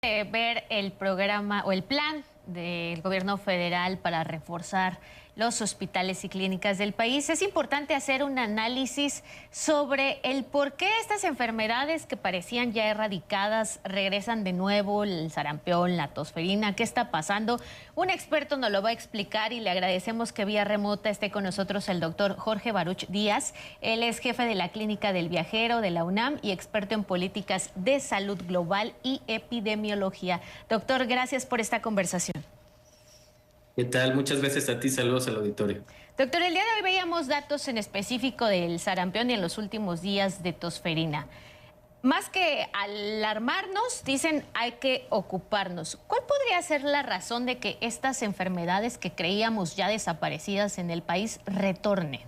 Ver el programa o el plan del gobierno federal para reforzar los hospitales y clínicas del país, es importante hacer un análisis sobre el por qué estas enfermedades que parecían ya erradicadas regresan de nuevo, el sarampión, la tosferina. ¿Qué está pasando? Un experto nos lo va a explicar y le agradecemos que vía remota esté con nosotros el doctor Jorge Baruch Díaz. Él es jefe de la Clínica del Viajero de la UNAM y experto en políticas de salud global y epidemiología. Doctor, gracias por esta conversación. ¿Qué tal? Muchas gracias a ti, saludos al auditorio. Doctor, el día de hoy veíamos datos en específico del sarampión y en los últimos días de tosferina. Más que alarmarnos, dicen hay que ocuparnos. ¿Cuál podría ser la razón de que estas enfermedades que creíamos ya desaparecidas en el país retornen?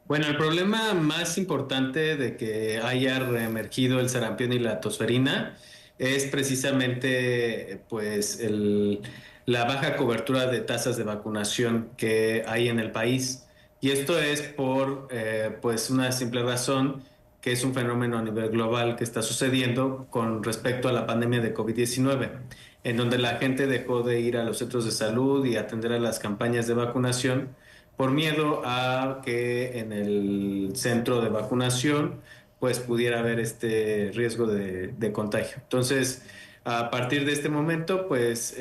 Bueno, el problema más importante de que haya reemergido el sarampión y la tosferina es precisamente la baja cobertura de tasas de vacunación que hay en el país. Y esto es por una simple razón, que es un fenómeno a nivel global que está sucediendo con respecto a la pandemia de COVID-19, en donde la gente dejó de ir a los centros de salud y atender a las campañas de vacunación por miedo a que en el centro de vacunación pues pudiera haber este riesgo de contagio. Entonces, a partir de este momento, pues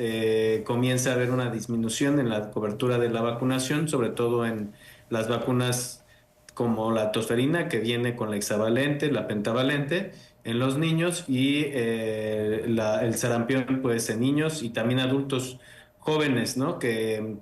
comienza a haber una disminución en la cobertura de la vacunación, sobre todo en las vacunas como la tosferina, que viene con la hexavalente, la pentavalente, en los niños, y el sarampión, pues en niños y también adultos jóvenes, ¿no? Que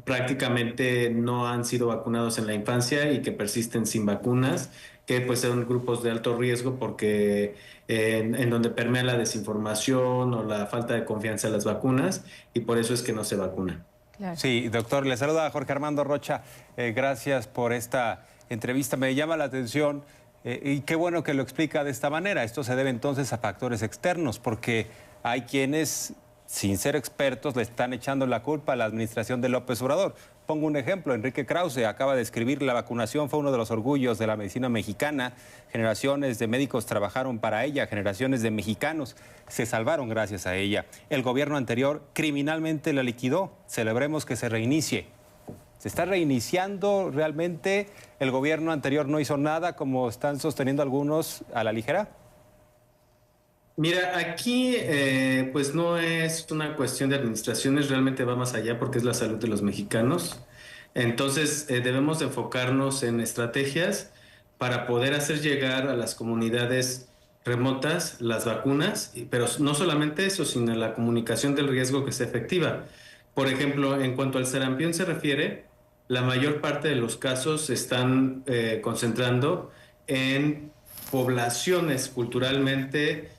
prácticamente no han sido vacunados en la infancia y que persisten sin vacunas, que pues son grupos de alto riesgo porque en donde permea la desinformación o la falta de confianza en las vacunas, y por eso es que no se vacunan. Claro. Sí, doctor, le saluda a Jorge Armando Rocha. Gracias por esta entrevista. Me llama la atención y qué bueno que lo explica de esta manera. Esto se debe entonces a factores externos, porque hay quienes, sin ser expertos, le están echando la culpa a la administración de López Obrador. Pongo un ejemplo, Enrique Krause acaba de escribir: la vacunación fue uno de los orgullos de la medicina mexicana. Generaciones de médicos trabajaron para ella, generaciones de mexicanos se salvaron gracias a ella. El gobierno anterior criminalmente la liquidó. Celebremos que se reinicie. ¿Se está reiniciando realmente? ¿El gobierno anterior no hizo nada, como están sosteniendo algunos a la ligera? Mira, aquí pues no es una cuestión de administraciones, realmente va más allá porque es la salud de los mexicanos. Entonces debemos enfocarnos en estrategias para poder hacer llegar a las comunidades remotas las vacunas, pero no solamente eso, sino la comunicación del riesgo que sea efectiva. Por ejemplo, en cuanto al sarampión se refiere, la mayor parte de los casos se están concentrando en poblaciones culturalmente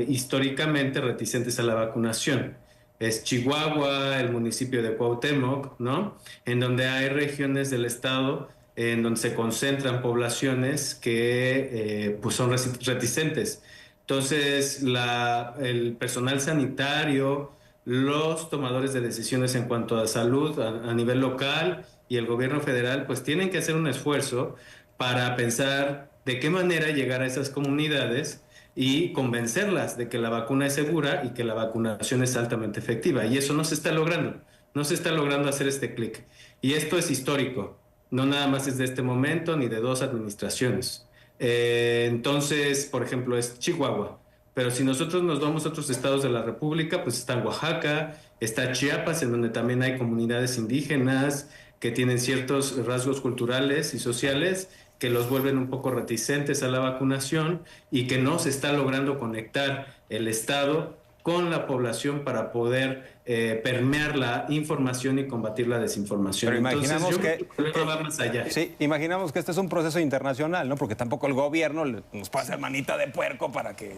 históricamente reticentes a la vacunación. Es Chihuahua, el municipio de Cuauhtémoc, ¿no? En donde hay regiones del estado en donde se concentran poblaciones que pues son reticentes. Entonces, el personal sanitario, los tomadores de decisiones en cuanto a salud a nivel local y el gobierno federal, pues tienen que hacer un esfuerzo para pensar de qué manera llegar a esas comunidades y convencerlas de que la vacuna es segura y que la vacunación es altamente efectiva. Y eso no se está logrando. No se está logrando hacer este clic. Y esto es histórico. No nada más es de este momento ni de dos administraciones. Entonces, por ejemplo, es Chihuahua. Pero si nosotros nos vamos a otros estados de la República, pues está Oaxaca, está Chiapas, en donde también hay comunidades indígenas que tienen ciertos rasgos culturales y sociales que los vuelven un poco reticentes a la vacunación y que no se está logrando conectar el Estado con la población para poder permear la información y combatir la desinformación. Pero imaginamos entonces, el problema va más allá. Sí, imaginamos que este es un proceso internacional, ¿no? Porque tampoco el gobierno nos puede hacer manita de puerco para que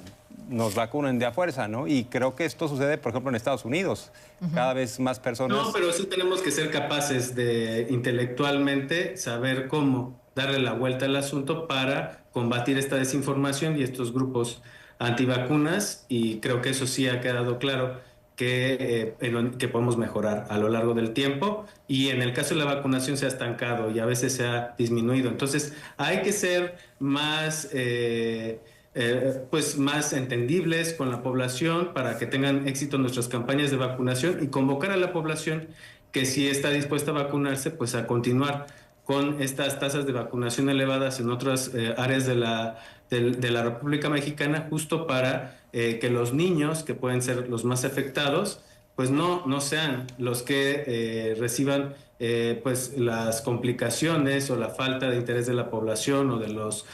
nos vacunen de a fuerza, ¿no? Y creo que esto sucede, por ejemplo, en Estados Unidos. Cada vez más personas... No, pero sí tenemos que ser capaces de intelectualmente saber cómo darle la vuelta al asunto para combatir esta desinformación y estos grupos antivacunas, y creo que eso sí ha quedado claro que podemos mejorar a lo largo del tiempo, y en el caso de la vacunación se ha estancado y a veces se ha disminuido. Entonces hay que ser más pues más entendibles con la población para que tengan éxito nuestras campañas de vacunación y convocar a la población que si está dispuesta a vacunarse, pues a continuar con estas tasas de vacunación elevadas en otras áreas de la República Mexicana, justo para que los niños, que pueden ser los más afectados, pues no sean los que reciban pues las complicaciones o la falta de interés de la población o de los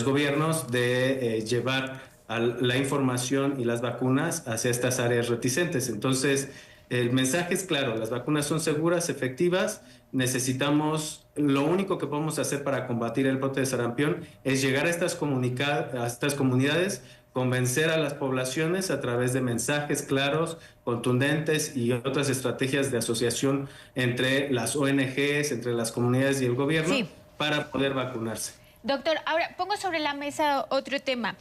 gobiernos de llevar la información y las vacunas hacia estas áreas reticentes. Entonces, el mensaje es claro, las vacunas son seguras, efectivas, lo único que podemos hacer para combatir el brote de sarampión es llegar a estas comunidades, convencer a las poblaciones a través de mensajes claros, contundentes y otras estrategias de asociación entre las ONGs, entre las comunidades y el gobierno, Sí. para poder vacunarse. Doctor, ahora pongo sobre la mesa otro tema.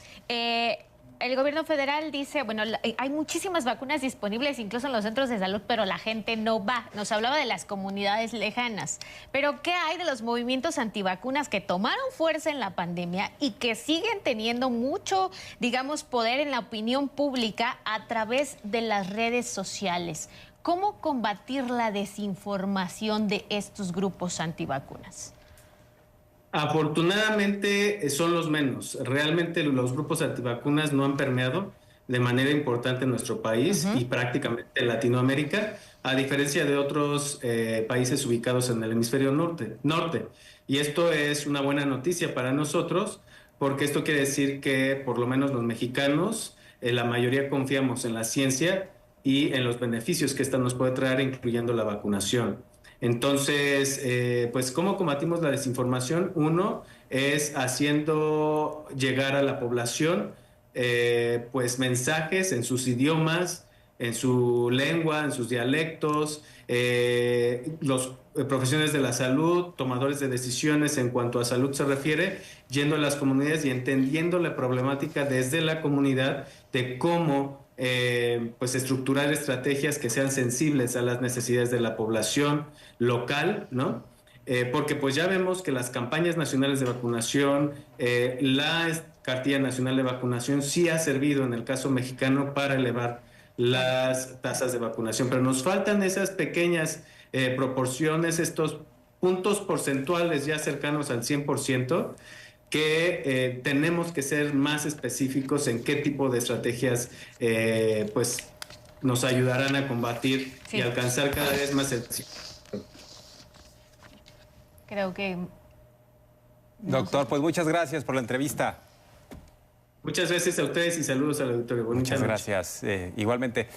El gobierno federal dice, bueno, hay muchísimas vacunas disponibles, incluso en los centros de salud, pero la gente no va. Nos hablaba de las comunidades lejanas. Pero, ¿qué hay de los movimientos antivacunas que tomaron fuerza en la pandemia y que siguen teniendo mucho, digamos, poder en la opinión pública a través de las redes sociales? ¿Cómo combatir la desinformación de estos grupos antivacunas? Afortunadamente son los menos. Realmente los grupos antivacunas no han permeado de manera importante en nuestro país y prácticamente en Latinoamérica, a diferencia de otros países ubicados en el hemisferio norte. Y esto es una buena noticia para nosotros, porque esto quiere decir que por lo menos los mexicanos, la mayoría confiamos en la ciencia y en los beneficios que esta nos puede traer, incluyendo la vacunación. Entonces, pues, ¿cómo combatimos la desinformación? Uno es haciendo llegar a la población pues mensajes en sus idiomas, en su lengua, en sus dialectos, los profesionales de la salud, tomadores de decisiones en cuanto a salud se refiere, yendo a las comunidades y entendiendo la problemática desde la comunidad de cómo pues estructurar estrategias que sean sensibles a las necesidades de la población local, ¿no? Porque pues ya vemos que las campañas nacionales de vacunación, la cartilla nacional de vacunación sí ha servido en el caso mexicano para elevar las tasas de vacunación, pero nos faltan esas pequeñas proporciones, estos puntos porcentuales ya cercanos al 100%, que tenemos que ser más específicos en qué tipo de estrategias pues nos ayudarán a combatir y alcanzar cada vez más el... Creo que... Doctor, pues muchas gracias por la entrevista. Muchas gracias a ustedes y saludos al auditorio. Muchas gracias. Igualmente.